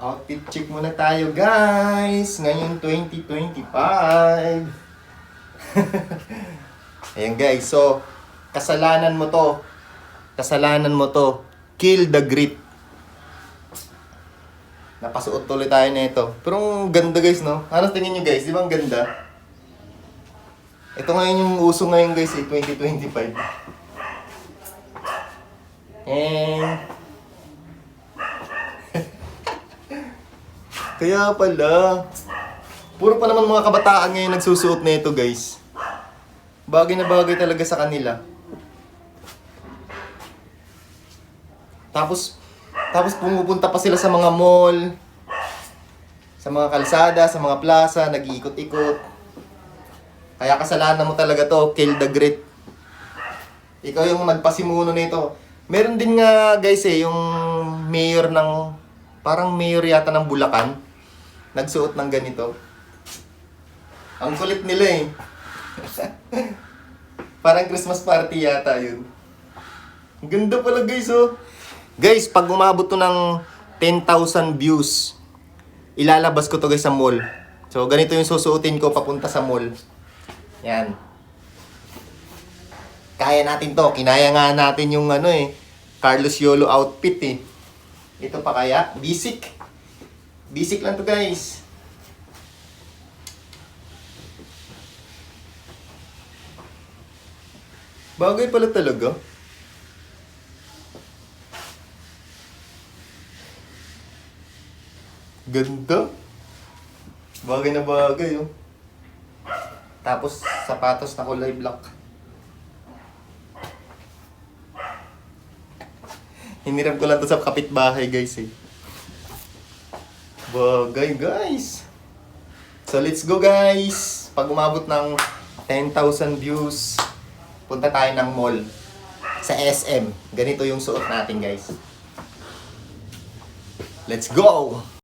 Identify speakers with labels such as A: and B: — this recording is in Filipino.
A: Outfit check muna tayo, guys. Ngayon 2025. Ayan, guys. So, kasalanan mo to. Kasalanan mo to. Kill the grit. Napasuot tuloy tayo na ito. Pero ang ganda, guys, no? Ano tingin nyo, guys? Di ba ang ganda? Ito ngayon yung uso ngayon, guys, 2025. And kaya pala, puro pa naman mga kabataan ngayon nagsusuot na ito, guys. Bagay na bagay talaga sa kanila. Tapos pumupunta pa sila sa mga mall, sa mga kalsada, sa mga plaza, nag-iikot-ikot. Kaya kasalanan mo talaga to, kill the grit. Ikaw yung nagpasimuno nito. Meron din nga, guys, yung mayor ng, parang mayor yata ng Bulacan, nagsuot ng ganito. Ang kulit nila eh. Parang Christmas party yata yun. Ang ganda pala, guys, oh. Guys, pag umabot to ng 10,000 views, ilalabas ko to, guys, sa mall. So, ganito yung susuotin ko papunta sa mall. Yan. Kaya natin to. Kinaya nga natin yung Carlos Yolo outfit eh. Ito pa kaya? Basic. Basic lang to, guys. Bagay pala talaga. Ganda. Bagay na bagay, oh. Tapos, sapatos na kulay black. Hiniram ko lang to sa kapitbahay, guys, eh. Bagay, guys. So, let's go, guys. Pag umabot ng 10,000 views, punta tayo ng mall sa SM. Ganito yung suot natin, guys. Let's go!